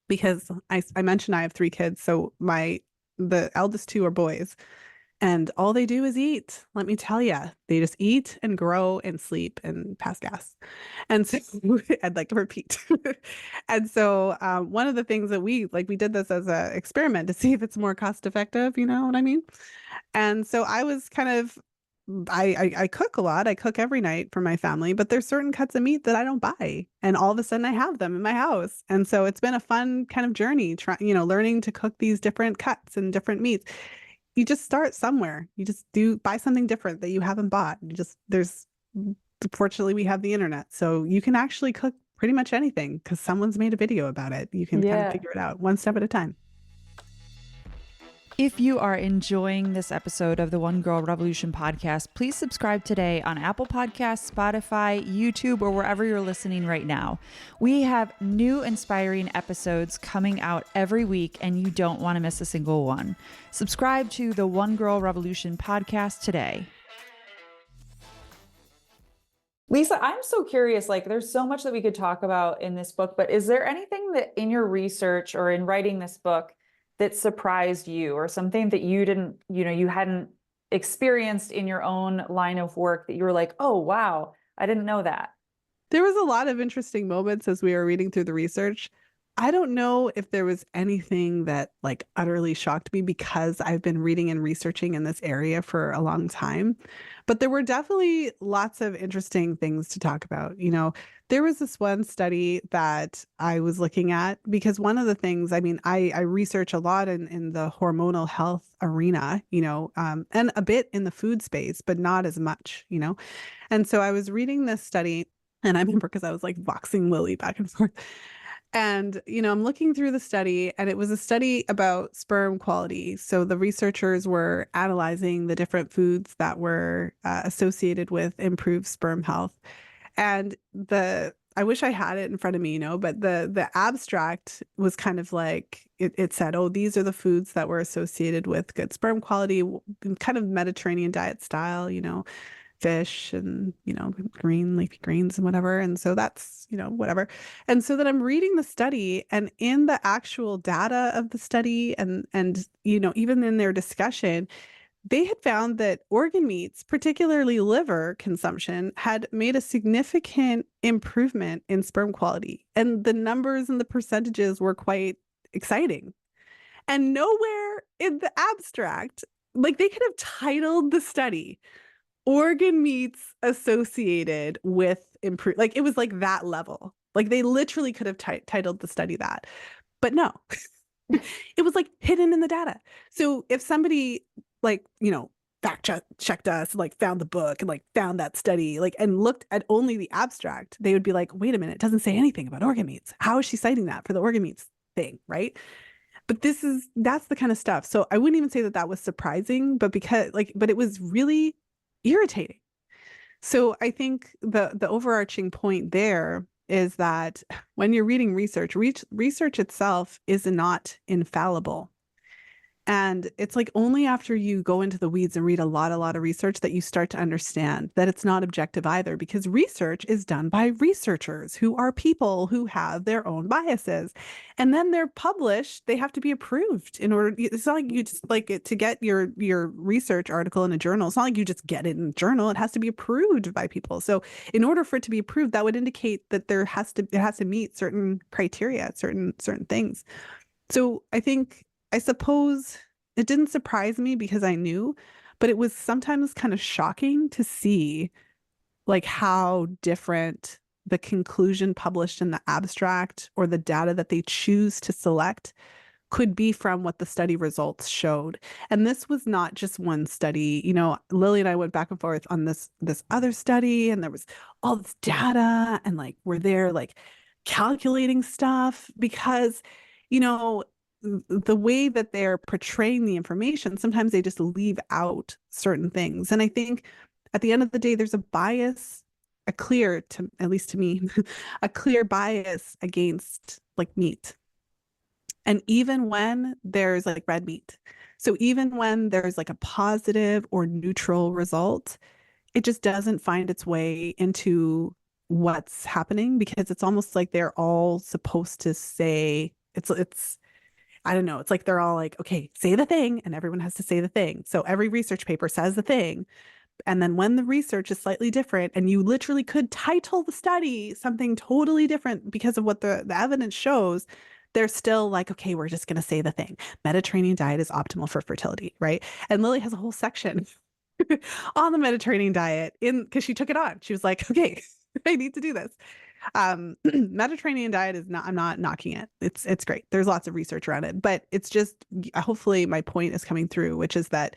because I mentioned I have three kids. So the eldest two are boys. And all they do is eat. Let me tell you, they just eat and grow and sleep and pass gas. And so I'd like to repeat. And so one of the things that we did this as an experiment to see if it's more cost effective. You know what I mean? And so I was kind of, I cook a lot. I cook every night for my family, but there's certain cuts of meat that I don't buy. And all of a sudden I have them in my house. And so it's been a fun kind of journey, learning to cook these different cuts and different meats. You just start somewhere. You just buy something different that you haven't bought. Fortunately, we have the internet. So you can actually cook pretty much anything because someone's made a video about it. You can kind of
Yeah.
figure it out one step at a time.
If you are enjoying this episode of the One Girl Revolution podcast, please subscribe today on Apple Podcasts, Spotify, YouTube, or wherever you're listening right now. We have new inspiring episodes coming out every week, and you don't want to miss a single one. Subscribe to the One Girl Revolution podcast today. Lisa, I'm so curious, there's so much that we could talk about in this book, but is there anything that in your research or in writing this book that surprised you, or something that you didn't, you hadn't experienced in your own line of work that you were like, oh, wow, I didn't know that?
There was a lot of interesting moments as we were reading through the research. I don't know if there was anything that utterly shocked me because I've been reading and researching in this area for a long time. But there were definitely lots of interesting things to talk about. There was this one study that I was looking at because one of the things, I mean, I research a lot in the hormonal health arena, and a bit in the food space, but not as much. And so I was reading this study, and I remember because I was voxing Lily back and forth. And, I'm looking through the study, and it was a study about sperm quality. So the researchers were analyzing the different foods that were associated with improved sperm health. And I wish I had it in front of me, but the abstract was kind of it said, oh, these are the foods that were associated with good sperm quality, kind of Mediterranean diet style, fish and, green leafy greens and whatever. And so that's, whatever. And so then I'm reading the study, and in the actual data of the study and, even in their discussion, they had found that organ meats, particularly liver consumption, had made a significant improvement in sperm quality. And the numbers and the percentages were quite exciting. And nowhere in the abstract, they could have titled the study organ meats associated with improve, it was that level. They literally could have titled the study that, but no. It was hidden in the data. So if somebody fact checked us, found the book and found that study, and looked at only the abstract, they would be like, wait a minute, it doesn't say anything about organ meats. How is she citing that for the organ meats thing, right? But that's the kind of stuff. So I wouldn't even say that was surprising, but but it was really irritating. So I think the overarching point there is that when you're reading research, research itself is not infallible. And it's like only after you go into the weeds and read a lot of research that you start to understand that it's not objective either, because research is done by researchers who are people who have their own biases. And then they're published, they have to be approved in order. It's not like you just like it to get your research article in a journal. It's not like you just get it in a journal. It has to be approved by people. So in order for it to be approved, that would indicate that it has to meet certain criteria, certain things. So I suppose it didn't surprise me because I knew, but it was sometimes kind of shocking to see like how different the conclusion published in the abstract or the data that they choose to select could be from what the study results showed. And this was not just one study. You know, Lily and I went back and forth on this other study, and there was all this data, and like we're there like calculating stuff because, you know, the way that they're portraying the information, sometimes they just leave out certain things. And I think at the end of the day, there's a bias, a clear, to at least to me, a clear bias against like meat. And even when there's like red meat, so even when there's like a positive or neutral result, it just doesn't find its way into what's happening because it's almost like they're all supposed to say it's I don't know, it's like they're all like, okay, say the thing, and everyone has to say the thing. So every research paper says the thing. And then when the research is slightly different, and you literally could title the study something totally different because of what the evidence shows, they're still like, okay, we're just going to say the thing. Mediterranean diet is optimal for fertility, right? And Lily has a whole section on the Mediterranean diet in because she took it on. She was like, okay, I need to do this. Mediterranean diet is not, I'm not knocking it. It's great. There's lots of research around it, but it's just, hopefully my point is coming through, which is that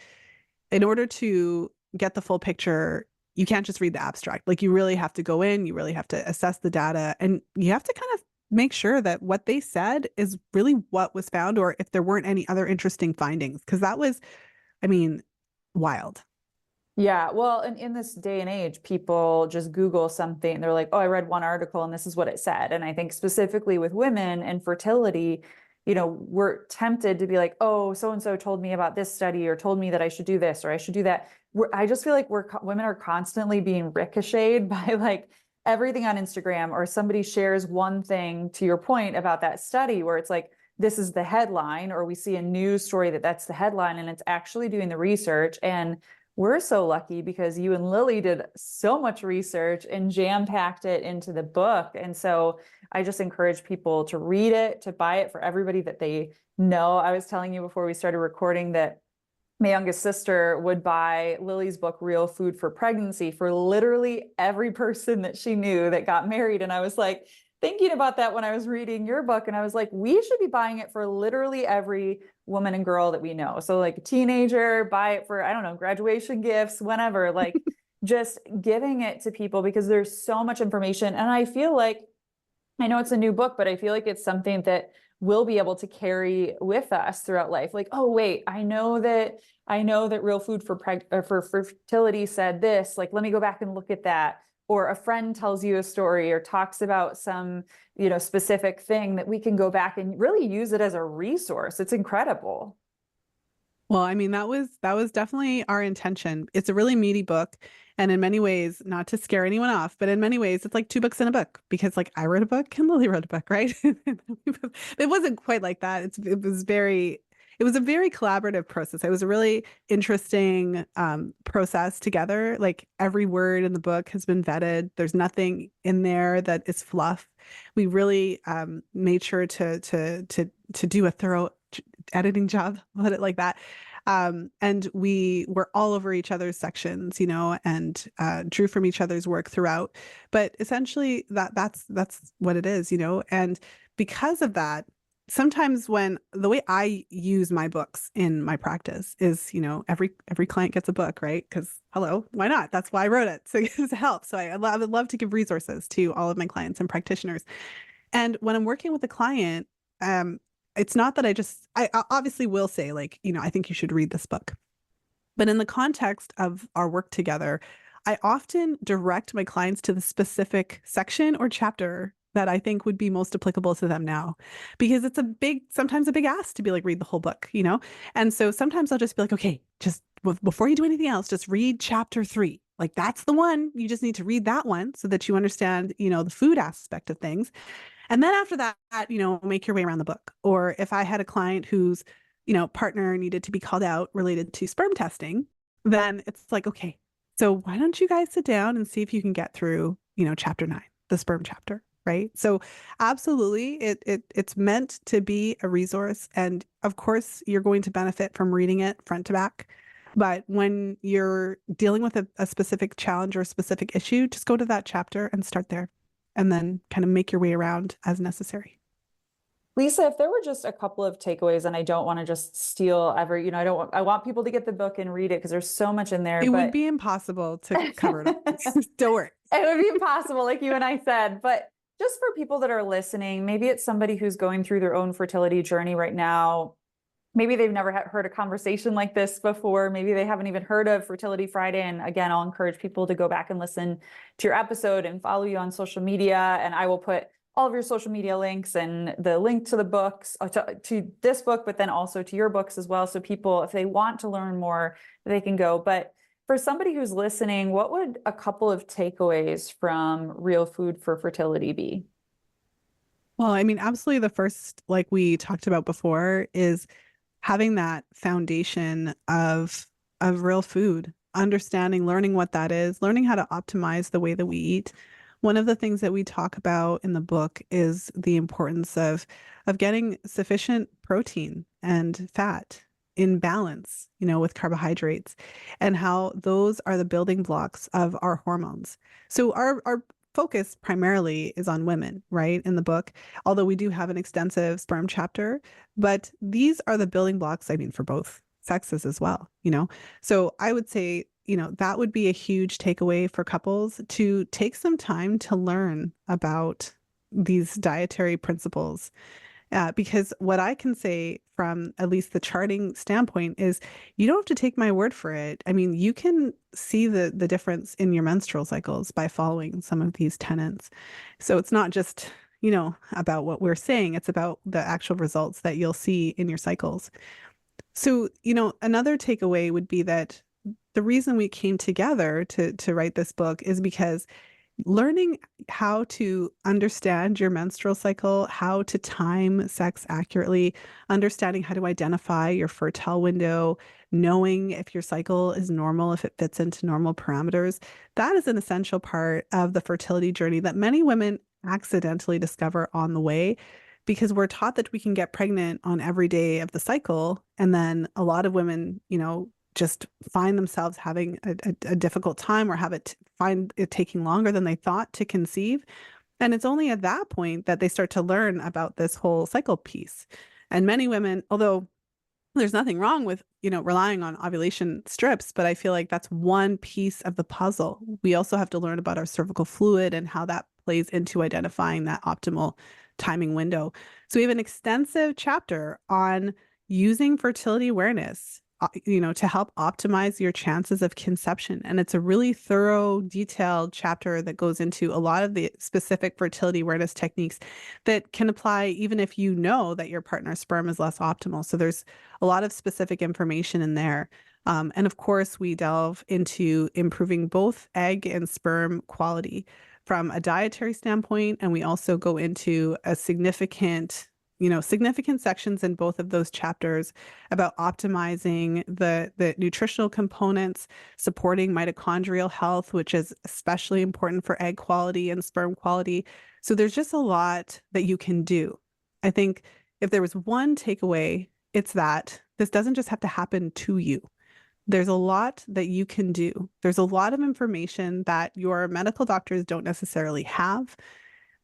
in order to get the full picture, you can't just read the abstract. Like you really have to go in, you really have to assess the data, and you have to kind of make sure that what they said is really what was found, or if there weren't any other interesting findings, because that was, I mean, wild.
Yeah, well, and in this day and age, people just Google something and they're like, oh, I read one article and this is what it said. And I think specifically with women and fertility, we're tempted to be like, oh, so and so told me about this study or told me that I should do this or I should do that. I just feel like women are constantly being ricocheted by like everything on Instagram, or somebody shares one thing to your point about that study where it's like, this is the headline, or we see a news story that's the headline and it's actually doing the research. And we're so lucky because you and Lily did so much research and jam-packed it into the book. And so I just encourage people to read it, to buy it for everybody that they know. I was telling you before we started recording that my youngest sister would buy Lily's book, Real Food for Pregnancy, for literally every person that she knew that got married. And I was like, thinking about that when I was reading your book, and I was like, we should be buying it for literally every woman and girl that we know. So like a teenager, buy it for, I don't know, graduation gifts, whenever, like just giving it to people because there's so much information. And I feel like, I know it's a new book, but I feel like it's something that we'll be able to carry with us throughout life. Like, oh, wait, I know that Real Food for Fertility said this. Like, let me go back and look at that. Or a friend tells you a story or talks about some, specific thing that we can go back and really use it as a resource. It's incredible.
Well, I mean, that was definitely our intention. It's a really meaty book. And in many ways, not to scare anyone off, but in many ways, it's like two books in a book because like I wrote a book and Lily wrote a book, right? It wasn't quite like that. It was a very collaborative process. It was a really interesting process together. Like every word in the book has been vetted. There's nothing in there that is fluff. We really made sure to do a thorough editing job, put it like that. And we were all over each other's sections, and drew from each other's work throughout. But essentially, that's what it is, And because of that, sometimes when the way I use my books in my practice is, every client gets a book, right? Because hello, why not? That's why I wrote it. So it's a help. So I would love to give resources to all of my clients and practitioners. And when I'm working with a client, it's not that I obviously will say like, I think you should read this book. But in the context of our work together, I often direct my clients to the specific section or chapter that I think would be most applicable to them now, because it's sometimes a big ask to be like, read the whole book, you know? And so sometimes I'll just be like, okay, just before you do anything else, just read chapter 3. Like that's the one. You just need to read that one so that you understand, the food aspect of things. And then after that, make your way around the book. Or if I had a client whose, partner needed to be called out related to sperm testing, then it's like, okay, so why don't you guys sit down and see if you can get through, chapter 9, the sperm chapter, right? So absolutely, it's meant to be a resource. And of course, you're going to benefit from reading it front to back. But when you're dealing with a specific challenge or a specific issue, just go to that chapter and start there, and then kind of make your way around as necessary.
Lisa, if there were just a couple of takeaways, and I don't want to just steal every, I want people to get the book and read it because there's so much in there,
It would
but
be impossible to cover it all. Don't worry.
it would be impossible, like you and I said. But just for people that are listening, maybe it's somebody who's going through their own fertility journey right now. Maybe they've never heard a conversation like this before. Maybe they haven't even heard of Fertility Friday. And again, I'll encourage people to go back and listen to your episode and follow you on social media. And I will put all of your social media links and the link to the books, to this book, but then also to your books as well. So people, if they want to learn more, they can go. But for somebody who's listening, what would a couple of takeaways from Real Food for Fertility be?
Well, I mean, absolutely. The first, like we talked about before, is having that foundation of real food, understanding, learning what that is, learning how to optimize the way that we eat. One of the things that we talk about in the book is the importance of getting sufficient protein and fat in balance, with carbohydrates, and how those are the building blocks of our hormones. So our focus primarily is on women, right, in the book, although we do have an extensive sperm chapter, but these are the building blocks, I mean, for both sexes as well. So I would say, that would be a huge takeaway for couples, to take some time to learn about these dietary principles. Because what I can say from at least the charting standpoint is, you don't have to take my word for it. I mean, you can see the difference in your menstrual cycles by following some of these tenets. So it's not just, about what we're saying, it's about the actual results that you'll see in your cycles. So, another takeaway would be that the reason we came together to write this book is because learning how to understand your menstrual cycle, how to time sex accurately, understanding how to identify your fertile window, knowing if your cycle is normal, if it fits into normal parameters, that is an essential part of the fertility journey that many women accidentally discover on the way, because we're taught that we can get pregnant on every day of the cycle. And then a lot of women, just find themselves having a difficult time, or find it taking longer than they thought to conceive. And it's only at that point that they start to learn about this whole cycle piece. And many women, although there's nothing wrong with, relying on ovulation strips, but I feel like that's one piece of the puzzle. We also have to learn about our cervical fluid and how that plays into identifying that optimal timing window. So we have an extensive chapter on using fertility awareness, to help optimize your chances of conception. And it's a really thorough, detailed chapter that goes into a lot of the specific fertility awareness techniques that can apply even if you know that your partner's sperm is less optimal. So there's a lot of specific information in there. And of course, we delve into improving both egg and sperm quality from a dietary standpoint. And we also go into a significant sections in both of those chapters about optimizing the nutritional components, supporting mitochondrial health, which is especially important for egg quality and sperm quality. So there's just a lot that you can do. I think if there was one takeaway, it's that this doesn't just have to happen to you. There's a lot that you can do. There's a lot of information that your medical doctors don't necessarily have.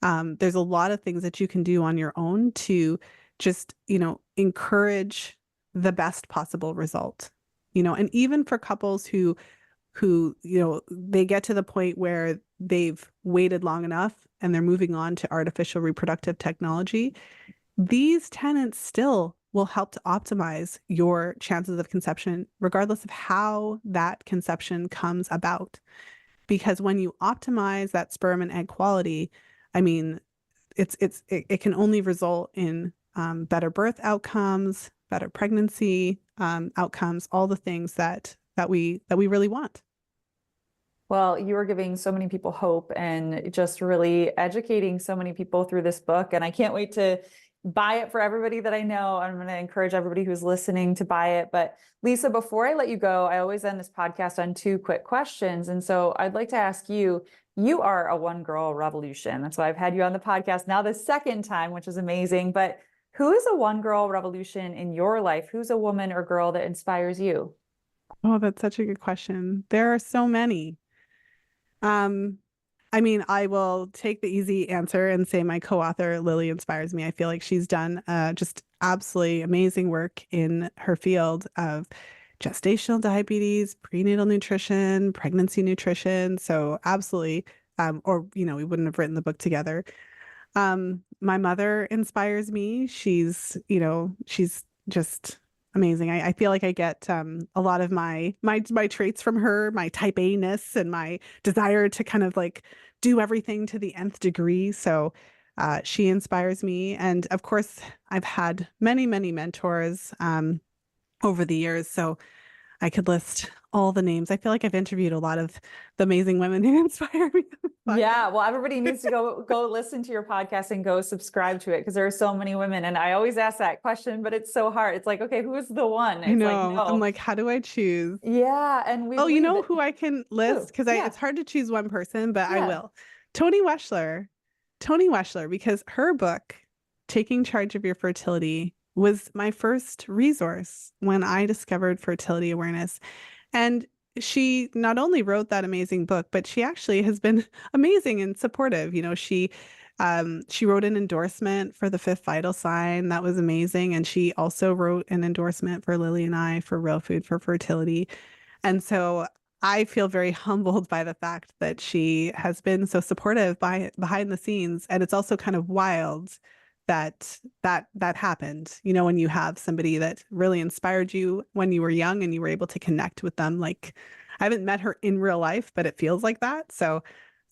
There's a lot of things that you can do on your own to just, encourage the best possible result, and even for couples who, they get to the point where they've waited long enough and they're moving on to artificial reproductive technology, these tenets still will help to optimize your chances of conception, regardless of how that conception comes about. because when you optimize that sperm and egg quality, I mean, it can only result in better birth outcomes, better pregnancy outcomes, all the things that we really want.
Well, you are giving so many people hope and just really educating so many people through this book. And I can't wait to buy it for everybody that I know. I'm going to encourage everybody who's listening to buy it. But Lisa, before I let you go, I always end this podcast on 2 quick questions. And so I'd like to ask you, you are a one girl revolution. That's why I've had you on the podcast now the second time, which is amazing. But who is a one girl revolution in your life? Who's a woman or girl that inspires you?
Oh, that's such a good question. There are so many. Um, I mean, I will take the easy answer and say my co-author, Lily, inspires me. I feel like she's done just absolutely amazing work in her field of gestational diabetes, prenatal nutrition, pregnancy nutrition. So absolutely, or, we wouldn't have written the book together. My mother inspires me. She's just amazing. I feel like I get a lot of my traits from her, my type A-ness and my desire to kind of like do everything to the nth degree. So she inspires me. And of course, I've had many, many mentors over the years. So I could list all the names. I feel like I've interviewed a lot of the amazing women who inspire me.
Yeah, well, everybody needs to go listen to your podcast and go subscribe to it because there are so many women. And I always ask that question, but it's so hard. It's like, okay, who's the one?
I
It's like,
know. I'm
no.
like, how do I choose?
Yeah, and we
Oh, you
believe
know
that.
who I can list? Because
Yeah,
it's hard to choose one person, but I
yeah.
will. Toni Weschler. Toni Weschler, because her book, Taking Charge of Your Fertility, was my first resource when I discovered fertility awareness. And she not only wrote that amazing book, but she actually has been amazing and supportive. She wrote an endorsement for the fifth vital sign. That was amazing. And she also wrote an endorsement for Lily and I for Real Food for Fertility. And so I feel very humbled by the fact that she has been so supportive behind the scenes. And it's also kind of wild that happened, when you have somebody that really inspired you when you were young and you were able to connect with them. Like, I haven't met her in real life, but it feels like that. So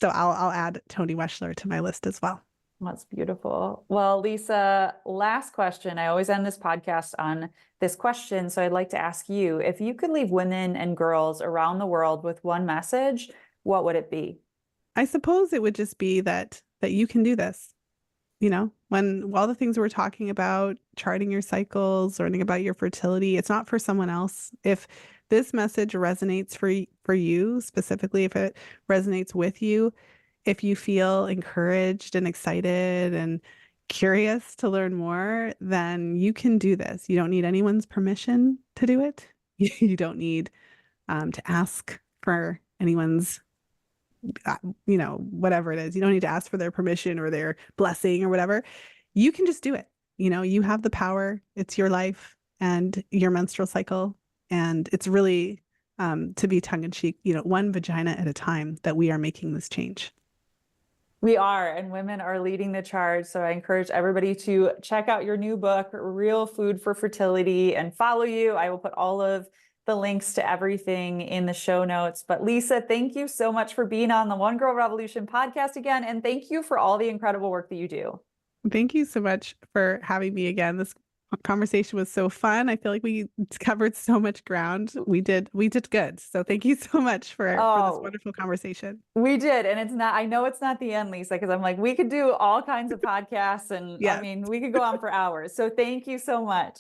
I'll add Toni Weschler to my list as well.
That's beautiful. Well, Lisa, last question. I always end this podcast on this question. So I'd like to ask you, if you could leave women and girls around the world with one message, what would it be?
I suppose it would just be that you can do this. When all the things we're talking about, charting your cycles, learning about your fertility, it's not for someone else. If this message resonates for you, specifically, if it resonates with you, if you feel encouraged and excited and curious to learn more, then you can do this. You don't need anyone's permission to do it. You don't need to ask for anyone's whatever it is. You don't need to ask for their permission or their blessing or whatever. You can just do it. You have the power. It's your life and your menstrual cycle. And it's really, to be tongue in cheek, one vagina at a time that we are making this change.
We are, and women are leading the charge. So I encourage everybody to check out your new book, Real Food for Fertility, and follow you. I will put all of the links to everything in the show notes. But Lisa, thank you so much for being on the One Girl Revolution podcast again. And thank you for all the incredible work that you do.
Thank you so much for having me again. This conversation was so fun. I feel like we covered so much ground. We did good. So thank you so much for this wonderful conversation.
We did. And I know it's not the end, Lisa, because I'm like, we could do all kinds of podcasts and I mean, we could go on for hours. So thank you so much.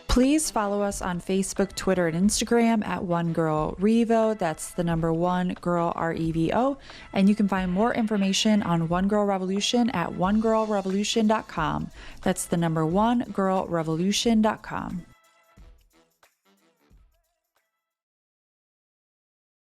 Please follow us on Facebook, Twitter, and Instagram at One Girl Revo. That's the number one girl REVO. And you can find more information on One Girl Revolution at onegirlrevolution.com. That's the number one girlrevolution.com.